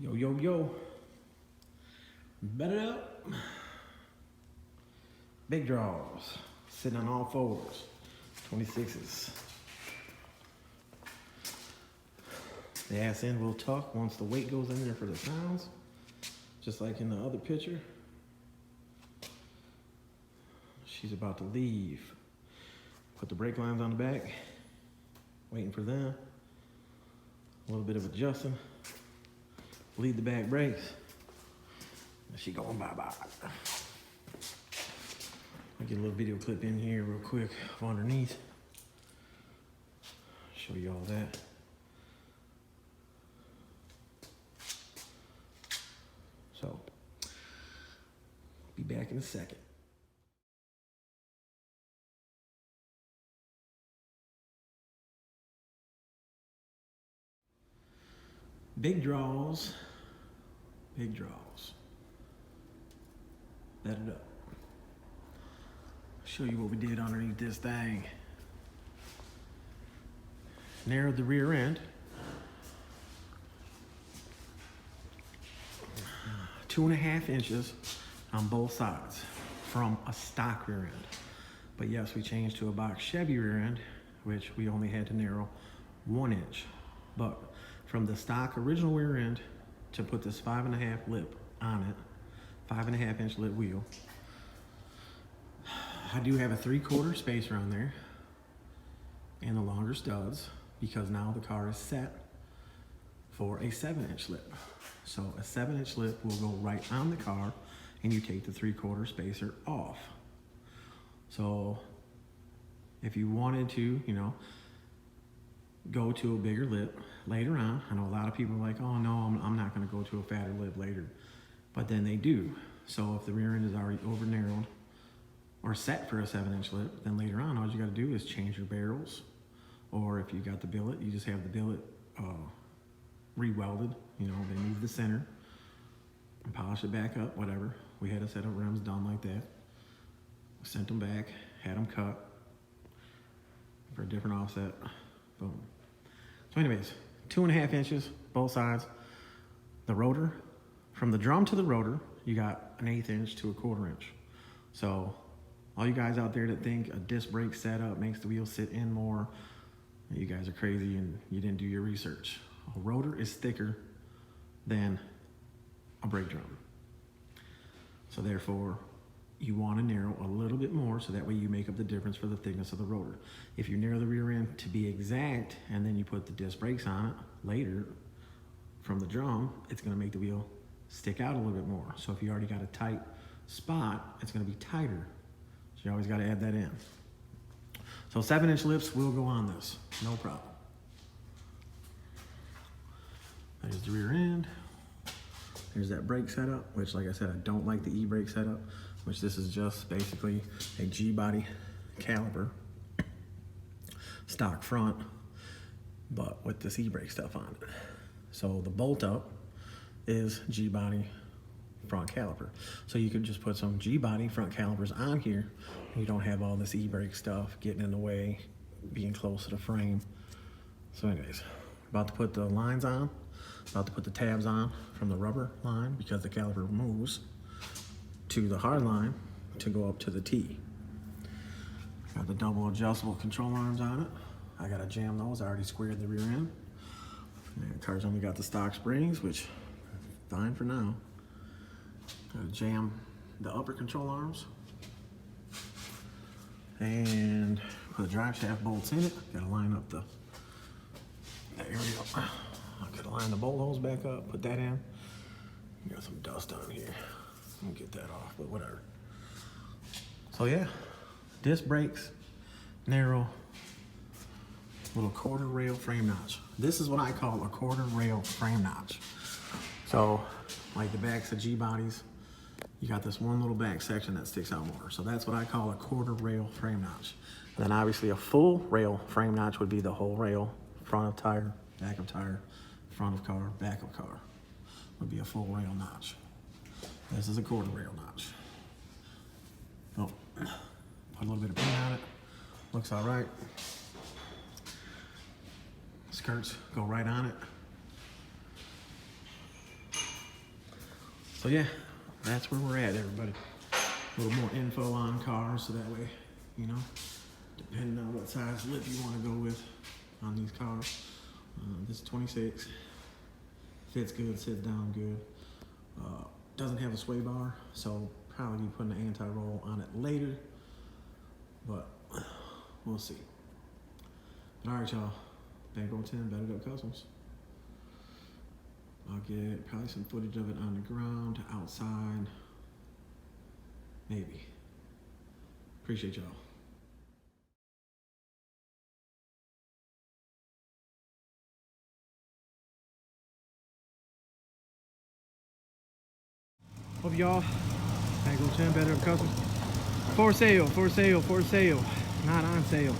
Yo, yo, yo. Bet it up. Big draws. Sitting on all fours. 26s. The ass end will tuck once the weight goes in there for the sounds. Just like in the other picture. She's about to leave. Put the brake lines on the back. Waiting for them. A little bit of adjusting. Lead the back brakes. She going bye-bye. I'll get a little video clip in here real quick of underneath. Show you all that. So, be back in a second. Big draws, big draws. Bet it up. Show you what we did underneath this thing. Narrowed the rear end. 2.5 inches on both sides from a stock rear end. But yes, we changed to a box Chevy rear end, which we only had to narrow 1 inch. But from the stock original rear end to put this 5.5 lip on it, 5.5 inch lip wheel. I do have a 3/4 spacer on there and the longer studs because now the car is set for a 7-inch lip. So a 7-inch lip will go right on the car and you take the 3/4 spacer off. So if you wanted to, go to a bigger lip later on. I know a lot of people are like, oh no, I'm not gonna go to a fatter lip later. But then they do. So if the rear end is already over narrowed or set for a 7-inch lip, then later on, all you gotta do is change your barrels. Or if you got the billet, you just have the billet re-welded. They move the center and polish it back up, whatever. We had a set of rims done like that. We sent them back, had them cut for a different offset. Boom. So anyways, 2.5 inches, both sides. The rotor, from the drum to the rotor, you got an 1/8 inch to a 1/4 inch. So all you guys out there that think a disc brake setup makes the wheel sit in more, you guys are crazy and you didn't do your research. A rotor is thicker than a brake drum. So therefore, you want to narrow a little bit more so that way you make up the difference for the thickness of the rotor. If you narrow the rear end to be exact and then you put the disc brakes on it later from the drum, it's going to make the wheel stick out a little bit more. So if you already got a tight spot, it's going to be tighter. So you always got to add that in. So 7-inch lips will go on this, no problem. There's the rear end. There's that brake setup, which like I said, I don't like the e-brake setup, which this is just basically a G-body caliper, stock front, but with this e-brake stuff on it. So the bolt up is G-body front caliper. So you could just put some G-body front calipers on here, and you don't have all this e-brake stuff getting in the way, being close to the frame. So anyways, about to put the lines on. About to put the tabs on from the rubber line because the caliper moves to the hard line to go up to the T. Got the double adjustable control arms on it. I gotta jam those. I already squared the rear end. And the car's only got the stock springs, which fine for now. Gotta jam the upper control arms. And put the drive shaft bolts in it. Gotta line up the, there we go. I could line the bolt holes back up, put that in. Got some dust on here. I'm gonna get that off, but whatever. So yeah, disc brakes, narrow, little 1/4 rail frame notch. This is what I call a 1/4 rail frame notch. So, like the backs of G-bodies, you got this one little back section that sticks out more. So that's what I call a 1/4 rail frame notch. And then obviously a full rail frame notch would be the whole rail, front of tire, back of tire, front of car, back of car, would be a full rail notch. This is a 1/4 rail notch. Oh, put a little bit of paint on it. Looks all right. Skirts go right on it. So yeah, that's where we're at, everybody. A little more info on cars, so that way, you know, depending on what size lip you want to go with on these cars. This is 26, fits good, sits down good. Doesn't have a sway bar, so probably be putting an anti-roll on it later, but we'll see. All right, y'all. Bankroll 10, Better Up Customs. I'll get probably some footage of it on the ground, outside, maybe. Appreciate y'all. Hope y'all. Bankroll 10, Better Up Customs. For sale, for sale, for sale. Not on sale.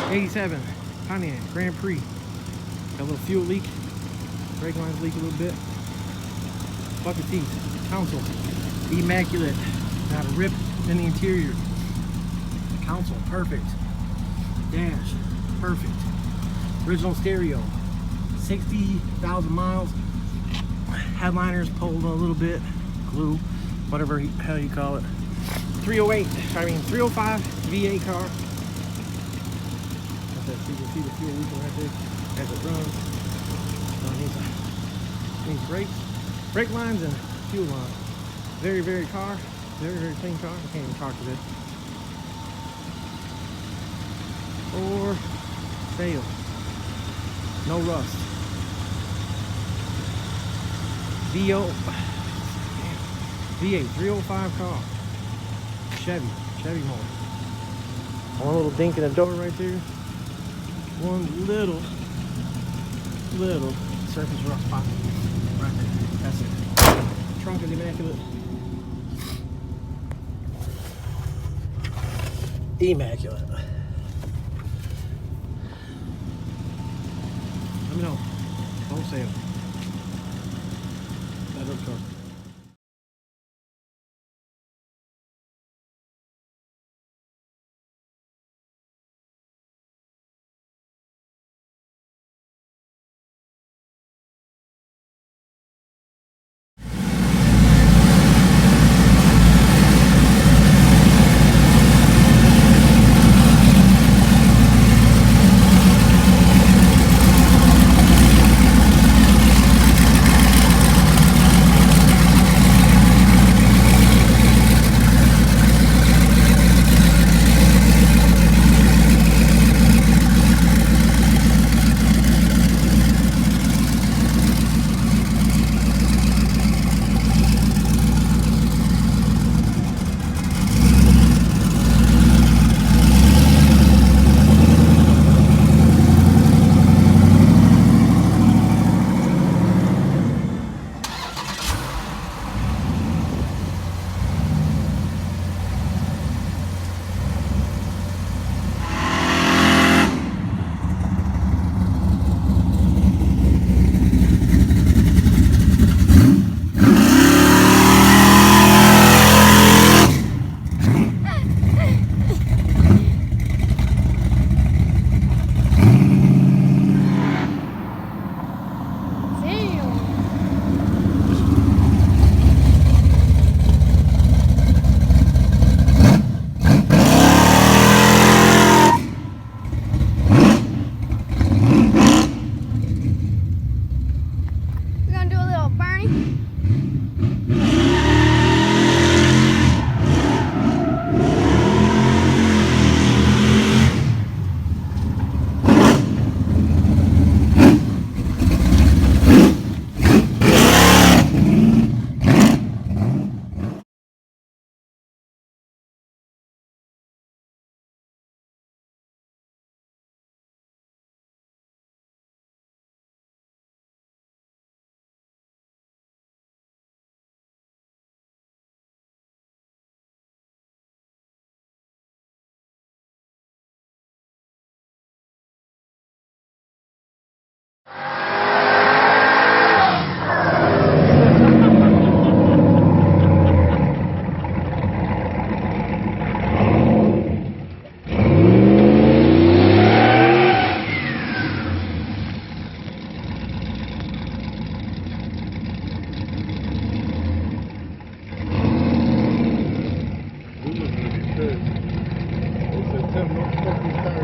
87 Pontiac Grand Prix. Got a little fuel leak. Brake lines leak a little bit. Bucket seats. Console. Immaculate. Not a rip in the interior. Console. Perfect. Dash. Perfect. Original stereo. 60,000 miles. Headliners pulled a little bit. Glue. Whatever the hell you call it. 305 V8 car. You can see the fuel leaking right there as it runs. Needs brakes, brake lines, and fuel lines. Very, very clean car. I can't even talk to this. For sale. No rust. V8 305 car. Chevy motor. One little dink in the door right there. One little surface rust spot right there. That's it. Trunk is immaculate. Immaculate. Let me know. Don't sale. Better Up Customs. tell him don't smoke these tires.